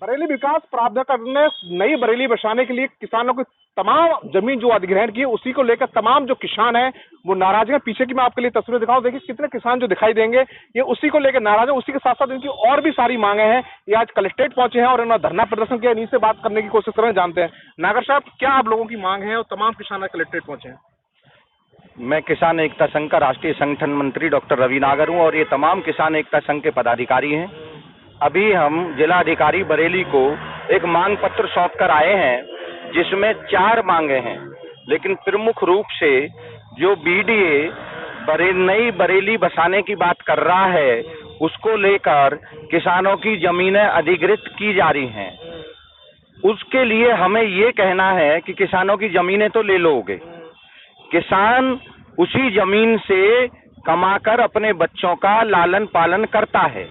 बरेली विकास प्राधिकरण ने नई बरेली बसाने के लिए किसानों की तमाम जमीन जो अधिग्रहण की है, उसी को लेकर तमाम जो किसान हैं वो नाराज हैं। पीछे की मैं आपके लिए तस्वीर दिखाऊं, देखिए कितने किसान जो दिखाई देंगे, ये उसी को लेकर नाराज है। उसी के साथ साथ इनकी और भी सारी मांगे हैं। ये आज कलेक्ट्रेट पहुंचे हैं और इन्होंने धरना प्रदर्शन किया। इन्हीं से बात करने की कोशिश कर रहे हैं, जानते हैं। नागर साहब, क्या आप लोगों की मांग है और तमाम किसान कलेक्ट्रेट पहुंचे हैं? मैं किसान एकता संघ का राष्ट्रीय संगठन मंत्री डॉक्टर रवि नागर हूं और ये तमाम किसान एकता संघ के पदाधिकारी हैं। अभी हम जिला अधिकारी बरेली को एक मांग पत्र सौंप कर आए हैं, जिसमें 4 मांगे हैं, लेकिन प्रमुख रूप से जो बीडीए नई बरेली बसाने की बात कर रहा है, उसको लेकर किसानों की जमीनें अधिग्रहित की जा रही हैं। उसके लिए हमें ये कहना है कि किसानों की जमीनें तो ले लोगे, किसान उसी जमीन से कमाकर अपने बच्चों का लालन पालन करता है,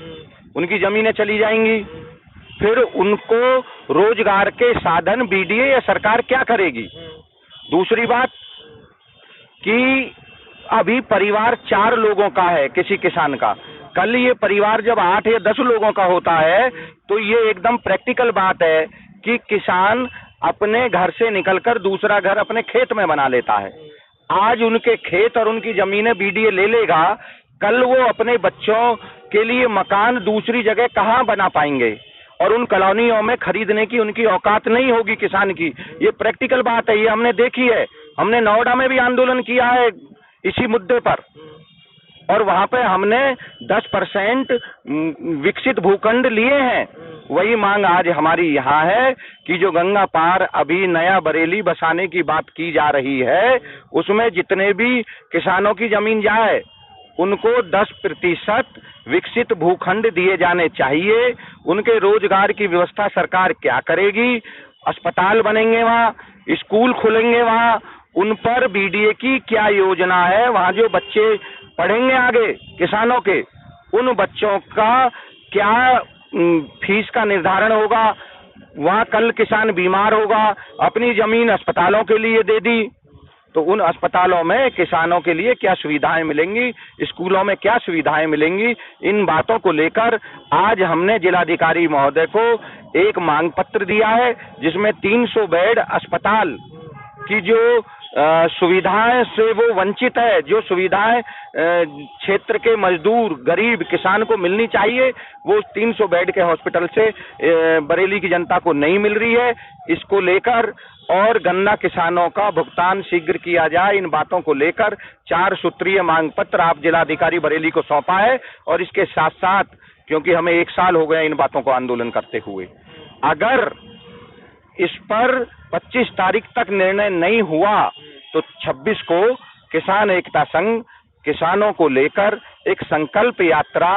उनकी जमीनें चली जाएंगी, फिर उनको रोजगार के साधन बीडीए या सरकार क्या करेगी। दूसरी बात कि अभी परिवार 4 लोगों का है किसी किसान का, कल ये परिवार जब 8 या 10 लोगों का होता है तो ये एकदम प्रैक्टिकल बात है कि किसान अपने घर से निकलकर दूसरा घर अपने खेत में बना लेता है। आज उनके खेत और उनकी जमीनें बीडीए ले लेगा, कल वो अपने बच्चों के लिए मकान दूसरी जगह कहां बना पाएंगे और उन कॉलोनियों में खरीदने की उनकी औकात नहीं होगी किसान की। ये प्रैक्टिकल बात है, ये हमने देखी है। हमने नोएडा में भी आंदोलन किया है इसी मुद्दे पर, और वहां पे हमने 10% विकसित भूखंड लिए हैं। वही मांग आज हमारी यहाँ है कि जो गंगा पार अभी नया बरेली बसाने की बात की जा रही है, उसमें जितने भी किसानों की जमीन जाए उनको 10% विकसित भूखंड दिए जाने चाहिए। उनके रोजगार की व्यवस्था सरकार क्या करेगी, अस्पताल बनेंगे वहाँ, स्कूल खुलेंगे वहाँ, उन पर बीडीए की क्या योजना है, वहाँ जो बच्चे पढ़ेंगे आगे किसानों के, उन बच्चों का क्या फीस का निर्धारण होगा। वहाँ कल किसान बीमार होगा, अपनी जमीन अस्पतालों के लिए दे दी तो उन अस्पतालों में किसानों के लिए क्या सुविधाएं मिलेंगी, स्कूलों में क्या सुविधाएं मिलेंगी। इन बातों को लेकर आज हमने जिलाधिकारी महोदय को एक मांग पत्र दिया है, जिसमें 300 बेड अस्पताल की जो सुविधाएं से वो वंचित है, जो सुविधाएं क्षेत्र के मजदूर गरीब किसान को मिलनी चाहिए, वो 300 बेड के हॉस्पिटल से बरेली की जनता को नहीं मिल रही है। इसको लेकर और गन्ना किसानों का भुगतान शीघ्र किया जाए, इन बातों को लेकर 4 सूत्रीय मांग पत्र आप जिलाधिकारी बरेली को सौंपा है। और इसके साथ साथ, क्योंकि हमें 1 साल हो गया इन बातों को आंदोलन करते हुए, अगर इस पर 25 तारीख तक निर्णय नहीं हुआ तो 26 को किसान एकता संघ किसानों को लेकर एक संकल्प यात्रा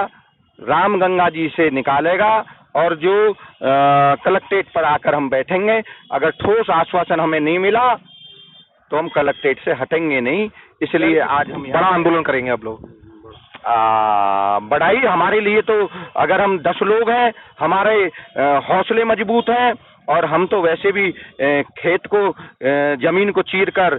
रामगंगा जी से निकालेगा और जो कलेक्ट्रेट पर आकर हम बैठेंगे। अगर ठोस आश्वासन हमें नहीं मिला तो हम कलेक्ट्रेट से हटेंगे नहीं। इसलिए आज हम बड़ा आंदोलन करेंगे आप लोग। बढ़ाई हमारे लिए तो, अगर हम 10 लोग हैं, हमारे हौसले मजबूत हैं और हम तो वैसे भी खेत को जमीन को चीर कर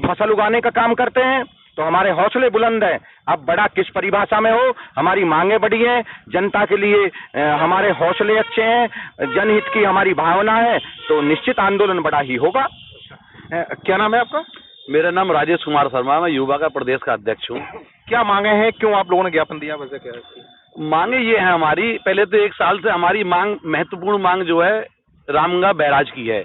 फसल उगाने का काम करते हैं, तो हमारे हौसले बुलंद हैं। अब बड़ा किस परिभाषा में हो, हमारी मांगे बड़ी हैं, जनता के लिए हमारे हौसले अच्छे हैं, जनहित की हमारी भावना है, तो निश्चित आंदोलन बड़ा ही होगा। क्या नाम है आपका? मेरा नाम राजेश कुमार शर्मा, मैं युवा का प्रदेश का अध्यक्ष हूँ। क्या मांगे हैं, क्यों आप लोगों ने ज्ञापन दिया, वजह क्या है? मांगे ये है हमारी, पहले तो 1 साल से हमारी मांग, महत्वपूर्ण मांग जो है रामगंगा बैराज की है।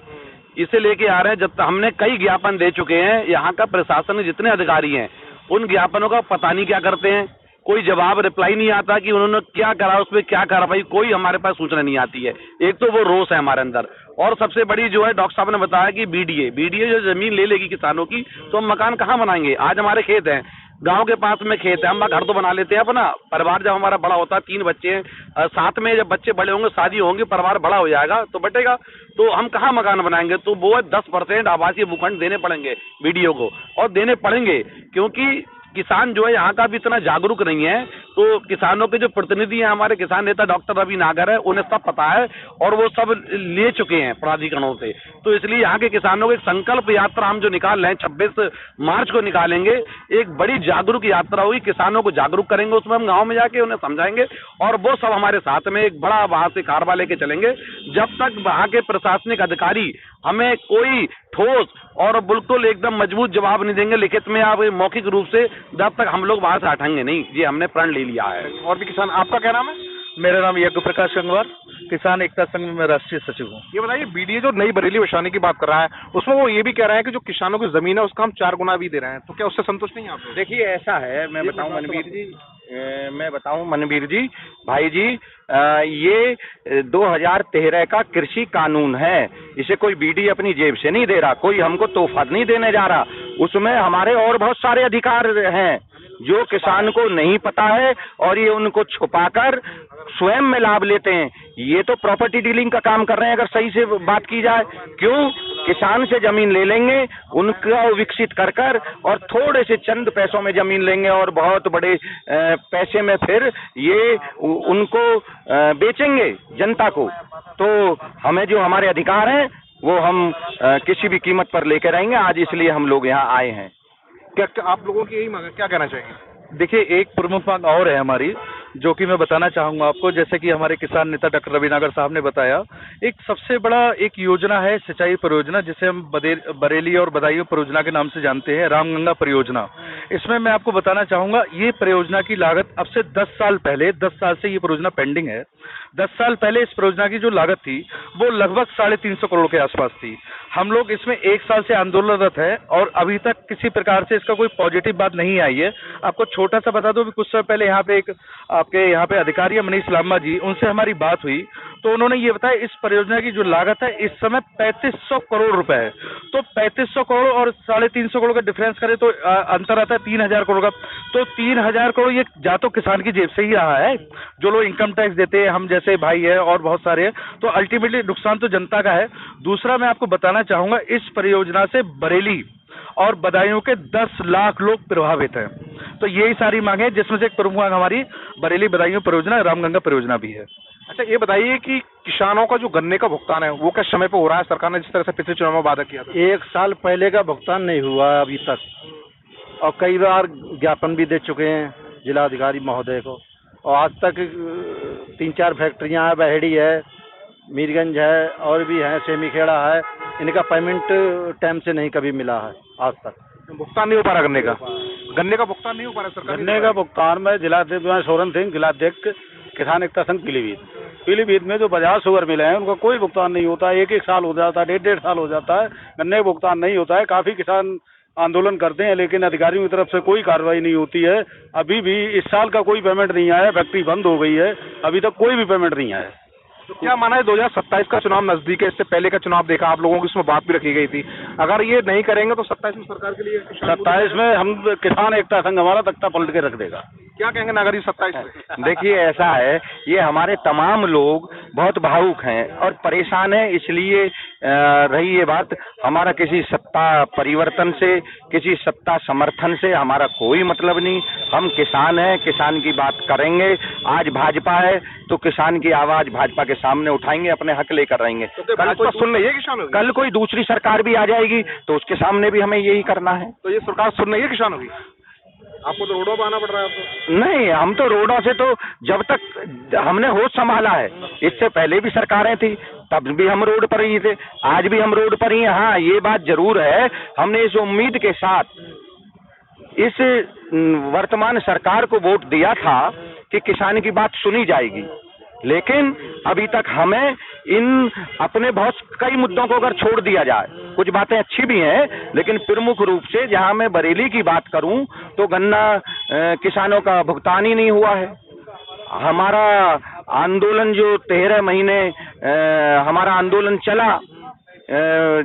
इसे लेके आ रहे हैं, जब हमने कई ज्ञापन दे चुके हैं। यहाँ का प्रशासन में जितने अधिकारी हैं उन ज्ञापनों का पता नहीं क्या करते हैं, कोई जवाब रिप्लाई नहीं आता कि उन्होंने क्या करा, उसमें क्या कार्रवाई, कोई हमारे पास सूचना नहीं आती है। एक तो वो रोष है हमारे अंदर, और सबसे बड़ी जो है डॉक्टर साहब ने बताया कि बीडीए जो जमीन ले लेगी किसानों की, तो हम मकान कहाँ बनाएंगे। आज हमारे खेत हैं, गांव के पास में खेत है, हम घर तो बना लेते हैं अपना। परिवार जब हमारा बड़ा होता है, 3 बच्चे हैं, साथ में जब बच्चे बड़े होंगे, शादी होंगी, परिवार बड़ा हो जाएगा तो बटेगा, तो हम कहाँ मकान बनाएंगे। तो वो 10% आवासीय भूखंड देने पड़ेंगे बीडीओ को, और देने पड़ेंगे क्योंकि किसान जो है यहाँ का भी इतना जागरूक नहीं है। तो किसानों के जो प्रतिनिधि हैं हमारे किसान नेता डॉक्टर रवि नागर है, उन्हें सब पता है और वो सब ले चुके हैं प्राधिकरणों से। तो इसलिए यहाँ के किसानों की एक संकल्प यात्रा हम जो निकाल रहे हैं 26 मार्च को निकालेंगे, एक बड़ी जागरूक यात्रा हुई, किसानों को जागरूक करेंगे, उसमें हम गाँव में जाके उन्हें समझाएंगे और वो सब हमारे साथ में एक बड़ा वहां से कारवा लेके चलेंगे। जब तक वहां के प्रशासनिक अधिकारी हमें कोई ठोस और बिल्कुल एकदम मजबूत जवाब नहीं देंगे लिखित में आप मौखिक रूप से, जब तक हम लोग वहां से हटेंगे नहीं। ये हमने प्रण ले लिया है। और भी किसान, आपका क्या नाम है? मेरा नाम यज्ञ प्रकाश गंगवार, किसान एकता संघ में राष्ट्रीय सचिव हूँ। ये बताइए, बीडीए जो नई बरेली बसाने की बात कर रहा है, उसमें वो ये भी कह रहे हैं कि जो किसानों की जमीन है उसका हम 4 गुना भी दे रहे हैं, तो क्या उससे संतुष्ट नहीं है आप लोग? देखिए ऐसा है, मैं बताऊं मनवीर जी, भाई जी, ये 2013 का कृषि कानून है। इसे कोई बीडी अपनी जेब से नहीं दे रहा, कोई हमको तोहफा नहीं देने जा रहा। उसमें हमारे और बहुत सारे अधिकार हैं जो किसान को नहीं पता है और ये उनको छुपाकर स्वयं में लाभ लेते हैं। ये तो प्रॉपर्टी डीलिंग का काम कर रहे हैं अगर सही से बात की जाए। क्यों? किसान से जमीन ले लेंगे, उनको विकसित कर कर और थोड़े से चंद पैसों में जमीन लेंगे और बहुत बड़े पैसे में फिर ये उनको बेचेंगे जनता को। तो हमें जो हमारे अधिकार हैं वो हम किसी भी कीमत पर लेकर रहेंगे। आज इसलिए हम लोग यहाँ आए हैं। क्या आप लोगों की यही मांग है? क्या कहना चाहेंगे? देखिए, एक प्रमुख मांग और है हमारी, जो कि मैं बताना चाहूंगा आपको। जैसे कि हमारे किसान नेता डॉक्टर रवि नागर साहब ने बताया, एक सबसे बड़ा एक योजना है सिंचाई परियोजना, जिसे हम बरेली और बदायूं परियोजना के नाम से जानते हैं, रामगंगा परियोजना। इसमें मैं आपको बताना चाहूंगा, ये परियोजना की लागत अब से 10 साल पहले, 10 साल से ये परियोजना पेंडिंग है। 10 साल पहले इस परियोजना की जो लागत थी वो लगभग 350 करोड़ के आसपास थी। हम लोग इसमें 1 साल से आंदोलनरत है और अभी तक किसी प्रकार से इसका कोई पॉजिटिव बात नहीं आई है। आपको छोटा सा बता दो, कुछ समय पहले यहाँ पे एक आपके यहाँ पे अधिकारी है मनीष लांबा जी, उनसे हमारी बात हुई तो उन्होंने ये बताया इस परियोजना की जो लागत है इस समय 3500 करोड़ रुपए है। तो 3500 करोड़ और 350 करोड़ का डिफरेंस करें तो अंतर आता है 3000 करोड़ का। तो 3000 करोड़ ये या तो किसान की जेब से ही रहा है, जो लोग इनकम टैक्स देते हैं, हम जैसे भाई है और बहुत सारे हैं, तो अल्टीमेटली नुकसान तो जनता का है। दूसरा मैं आपको बताना चाहूंगा, इस परियोजना से बरेली और बदायूं के 10 लाख लोग प्रभावित हैं। तो यही सारी मांगे, जिसमें से एक प्रमुख मांग हमारी बरेली बदायूं परियोजना, रामगंगा परियोजना भी है। अच्छा, ये बताइए कि किसानों का जो गन्ने का भुगतान है वो क्या समय पे हो रहा है? सरकार ने जिस तरह से पिछले चुनाव में वादा किया था। 1 साल पहले का भुगतान नहीं हुआ है अभी तक, और कई बार ज्ञापन भी दे चुके हैं जिलाधिकारी महोदय को, और आज तक 3-4 फैक्ट्रियां हैं, बहेड़ी है, मीरगंज है और भी है, सेमीखेड़ा है, इनका पेमेंट टाइम से नहीं कभी मिला है आज तक। भुगतान नहीं हो पा रहा गन्ने का भुगतान नहीं हो पा रहा सरकार। गन्ने का भुगतान में जिलाध्यक्ष सोरन सिंह, जिलाध्यक्ष किसान एकता संघ पीलीभीत में जो 50 शुगर मिले हैं उनका कोई भुगतान नहीं होता है। 1-1 साल हो जाता है, 1.5 साल हो जाता है, गन्ने का भुगतान नहीं होता है। काफी किसान आंदोलन करते हैं लेकिन अधिकारियों की तरफ से कोई कार्रवाई नहीं होती है। अभी भी इस साल का कोई पेमेंट नहीं आया, फैक्ट्री बंद हो गई है, अभी तक कोई भी पेमेंट नहीं आया। तो क्या माना है, 2027 का चुनाव नजदीक है, इससे पहले का चुनाव देखा आप लोगों की, इसमें बात भी रखी गई थी, अगर ये नहीं करेंगे तो 27 में सरकार के लिए 27 में हम किसान एकता संघ हमारा तख्ता पलट के रख देगा। क्या कहेंगे नागर जी 27 में? देखिए ऐसा है, ये हमारे तमाम लोग बहुत भावुक हैं और परेशान हैं। इसलिए रही ये बात, हमारा किसी सत्ता परिवर्तन से, किसी सत्ता समर्थन से हमारा कोई मतलब नहीं। हम किसान हैं, किसान की बात करेंगे। आज भाजपा है तो किसान की आवाज भाजपा के सामने उठाएंगे, अपने हक लेकर रहेंगे। तो भाजपा सुन रही है किसानों की? कल कोई दूसरी सरकार भी आ जाएगी तो उसके सामने भी हमें यही करना है। तो ये सरकार सुन रही है किसानों की? आपको तो रोडों पर आना पड़ रहा है आपको। नहीं, हम तो रोडों से तो जब तक हमने होश संभाला है, इससे पहले भी सरकारें थी तब भी हम रोड पर ही थे, आज भी हम रोड पर ही हैं। हाँ, ये बात जरूर है, हमने इस उम्मीद के साथ इस वर्तमान सरकार को वोट दिया था कि किसान की बात सुनी जाएगी, लेकिन अभी तक हमें इन अपने बहुत कई मुद्दों को अगर छोड़ दिया जाए, कुछ बातें अच्छी भी हैं, लेकिन प्रमुख रूप से जहां मैं बरेली की बात करूं तो गन्ना किसानों का भुगतान ही नहीं हुआ है। हमारा आंदोलन जो 13 महीने हमारा आंदोलन चला,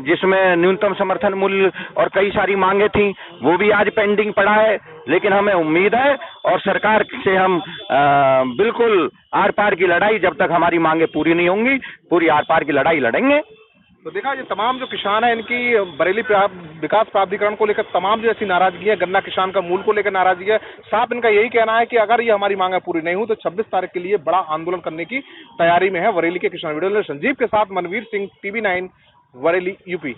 जिसमें न्यूनतम समर्थन मूल्य और कई सारी मांगे थी, वो भी आज पेंडिंग पड़ा है। लेकिन हमें उम्मीद है और सरकार से हम बिल्कुल आर पार की लड़ाई, जब तक हमारी मांगे पूरी नहीं होंगी, पूरी आर पार की लड़ाई लड़ेंगे। तो देखा ये तमाम जो किसान है इनकी बरेली विकास प्राधिकरण को लेकर तमाम जो ऐसी नाराजगी है, गन्ना किसान का मूल को लेकर नाराजगी है, साफ इनका यही कहना है कि अगर ये हमारी मांगे पूरी नहीं हुई तो 26 तारीख के लिए बड़ा आंदोलन करने की तैयारी में है बरेली के किसान। वीडियो संजीव के साथ मनवीर सिंह, TV9 बरेली, यूपी।